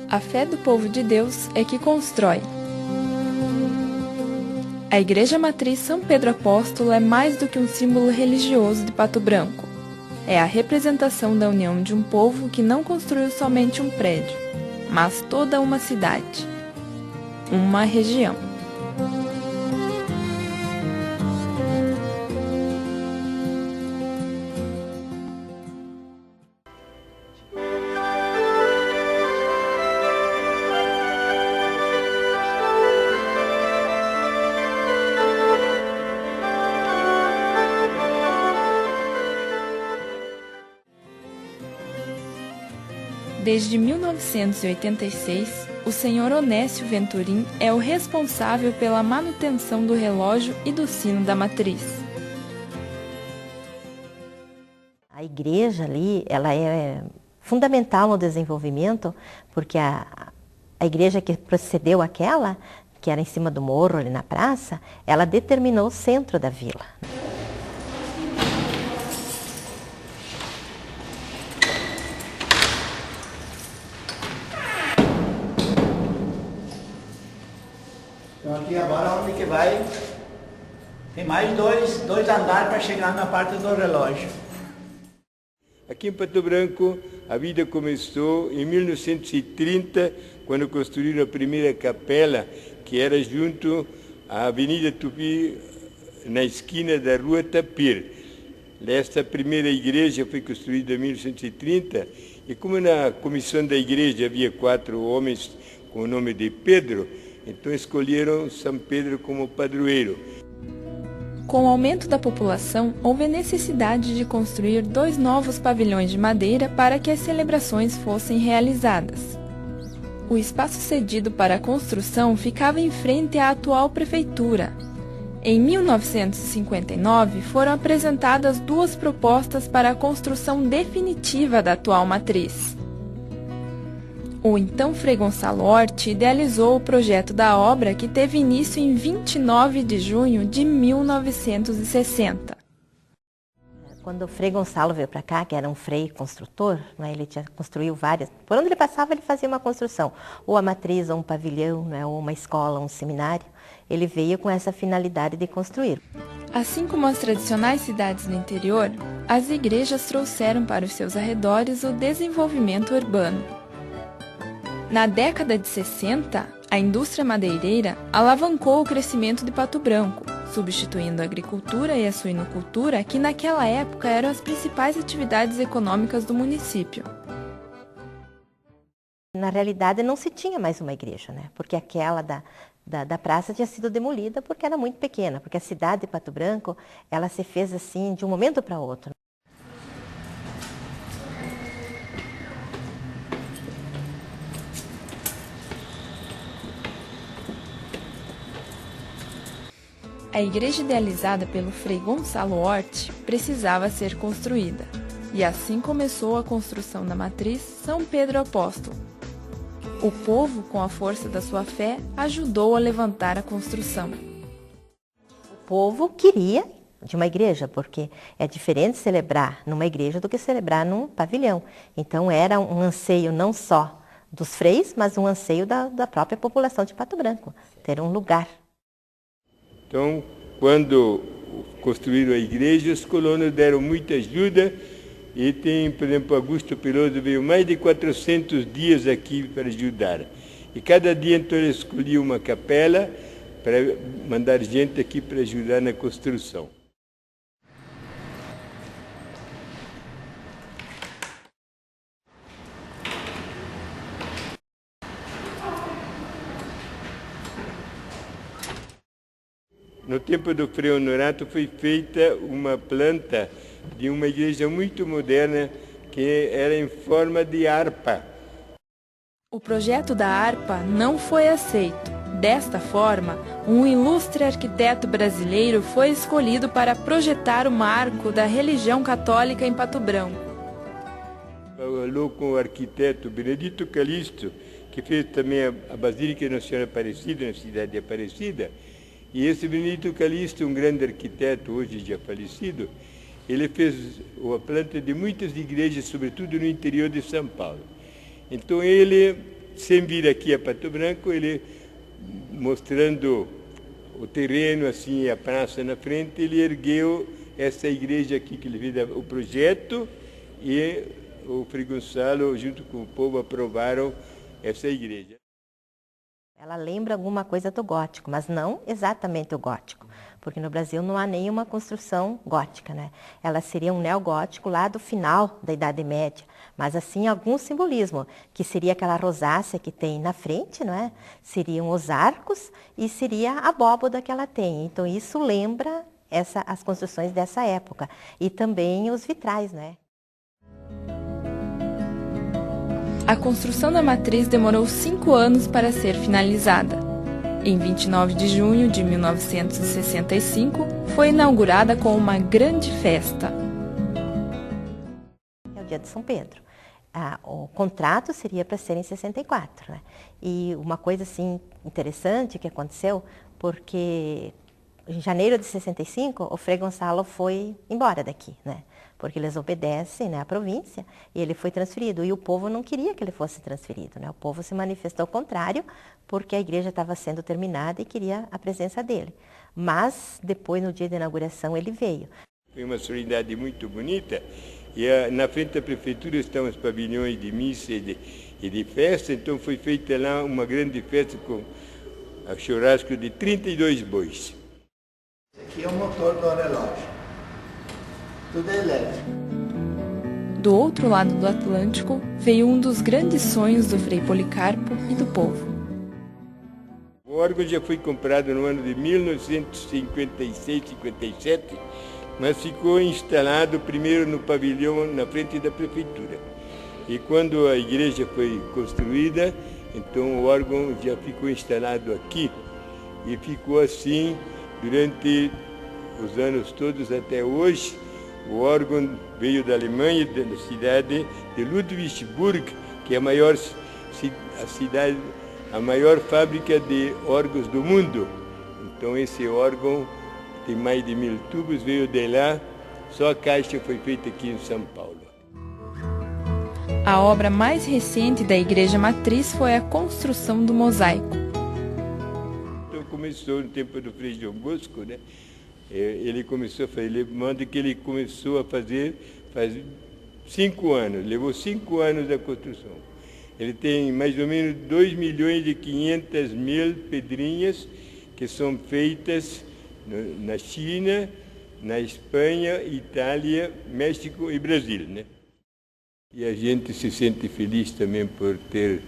A fé do povo de Deus é que constrói. A Igreja Matriz São Pedro Apóstolo é mais do que um símbolo religioso de Pato Branco. É a representação da união de um povo que não construiu somente um prédio, mas toda uma cidade, uma região. Desde 1986, o Sr. Onésio Venturim é o responsável pela manutenção do relógio e do sino da matriz. A igreja ali, ela é fundamental no desenvolvimento, porque a igreja que precedeu aquela, que era em cima do morro, ali na praça, ela determinou o centro da vila. Então aqui agora onde que vai, tem mais dois andares para chegar na parte do relógio. Aqui em Pato Branco a vida começou em 1930, quando construíram a primeira capela, que era junto à Avenida Tupi, na esquina da Rua Tapir. Esta primeira igreja foi construída em 1930 e como na comissão da igreja havia 4 homens com o nome de Pedro, então escolheram São Pedro como padroeiro. Com o aumento da população, houve a necessidade de construir 2 novos pavilhões de madeira para que as celebrações fossem realizadas. O espaço cedido para a construção ficava em frente à atual prefeitura. Em 1959, foram apresentadas 2 propostas para a construção definitiva da atual matriz. O então Frei Gonçalo Orti idealizou o projeto da obra, que teve início em 29 de junho de 1960. Quando o Frei Gonçalo veio para cá, que era um frei construtor, né, ele construiu várias. Por onde ele passava, ele fazia uma construção. Ou a matriz, ou um pavilhão, né, ou uma escola, um seminário. Ele veio com essa finalidade de construir. Assim como as tradicionais cidades do interior, as igrejas trouxeram para os seus arredores o desenvolvimento urbano. Na década de 60, a indústria madeireira alavancou o crescimento de Pato Branco, substituindo a agricultura e a suinocultura, que naquela época eram as principais atividades econômicas do município. Na realidade, não se tinha mais uma igreja, né? Porque aquela da praça tinha sido demolida porque era muito pequena, porque a cidade de Pato Branco, ela se fez assim de um momento para outro. A igreja idealizada pelo Frei Gonçalo Orti precisava ser construída, e assim começou a construção da matriz São Pedro Apóstolo. O povo, com a força da sua fé, ajudou a levantar a construção. O povo queria de uma igreja, porque é diferente celebrar numa igreja do que celebrar num pavilhão. Então era um anseio não só dos freis, mas um anseio da própria população de Pato Branco, ter um lugar. Então, quando construíram a igreja, os colonos deram muita ajuda e tem, por exemplo, Augusto Peloso veio mais de 400 dias aqui para ajudar. E cada dia, então, ele escolhia uma capela para mandar gente aqui para ajudar na construção. No tempo do Frei Honorato foi feita uma planta de uma igreja muito moderna que era em forma de harpa. O projeto da harpa não foi aceito. Desta forma, um ilustre arquiteto brasileiro foi escolhido para projetar o marco da religião católica em Pato Branco. Falou com o arquiteto Benedito Calixto, que fez também a Basílica Nossa Senhora Aparecida, na cidade de Aparecida. E esse Benedito Calixto, um grande arquiteto, hoje já falecido, ele fez a planta de muitas igrejas, sobretudo no interior de São Paulo. Então ele sem vir aqui a Pato Branco, ele mostrando o terreno, assim, a praça na frente, ele ergueu essa igreja aqui, que ele fez o projeto, e o Frei Gonçalo, junto com o povo, aprovaram essa igreja. Ela lembra alguma coisa do gótico, mas não exatamente o gótico, porque no Brasil não há nenhuma construção gótica, né? Ela seria um neogótico lá do final da Idade Média, mas assim algum simbolismo, que seria aquela rosácea que tem na frente, não é? Seriam os arcos e seria a abóboda que ela tem. Então isso lembra as construções dessa época e também os vitrais, né? A construção da matriz demorou 5 anos para ser finalizada. Em 29 de junho de 1965, foi inaugurada com uma grande festa. É o dia de São Pedro. O contrato seria para ser em 64, né? E uma coisa assim interessante que aconteceu, porque em janeiro de 65, o Frei Gonçalo foi embora daqui, né? Porque eles obedecem, né, à província, e ele foi transferido. E o povo não queria que ele fosse transferido, né? O povo se manifestou ao contrário, porque a igreja estava sendo terminada e queria a presença dele. Mas depois, no dia da inauguração, ele veio. Foi uma solenidade muito bonita, e na frente da prefeitura estão os pavilhões de missa e de festa, então foi feita lá uma grande festa com o churrasco de 32 bois. Esse aqui é o motor do relógio. Tudo é elétrico. Do outro lado do Atlântico, veio um dos grandes sonhos do Frei Policarpo e do povo. O órgão já foi comprado no ano de 1956-57, mas ficou instalado primeiro no pavilhão na frente da prefeitura. E quando a igreja foi construída, então o órgão já ficou instalado aqui e ficou assim durante os anos todos até hoje. O órgão veio da Alemanha, da cidade de Ludwigsburg, que é a maior fábrica de órgãos do mundo. Então esse órgão tem mais de 1000 tubos, veio de lá, só a caixa foi feita aqui em São Paulo. A obra mais recente da Igreja Matriz foi a construção do mosaico. Então começou no tempo do Frei João Bosco, né? Ele começou a fazer, ele manda que ele começou a fazer faz 5 anos, levou 5 anos da construção. Ele tem mais ou menos 2.500.000 pedrinhas que são feitas na China, na Espanha, Itália, México e Brasil, né? E a gente se sente feliz também por ter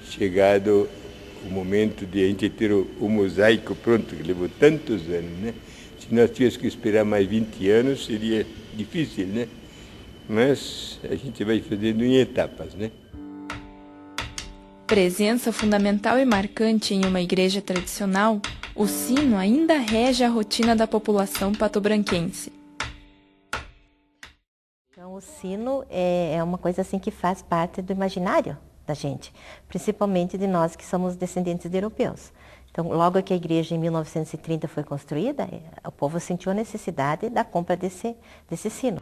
chegado o momento de a gente ter o mosaico pronto, que levou tantos anos, né? Se nós tivéssemos que esperar mais 20 anos, seria difícil, né? Mas a gente vai fazendo em etapas, né? Presença fundamental e marcante em uma igreja tradicional, o sino ainda rege a rotina da população patobranquense. Então, o sino é uma coisa assim que faz parte do imaginário da gente, principalmente de nós que somos descendentes de europeus. Então, logo que a igreja em 1930 foi construída, o povo sentiu a necessidade da compra desse sino.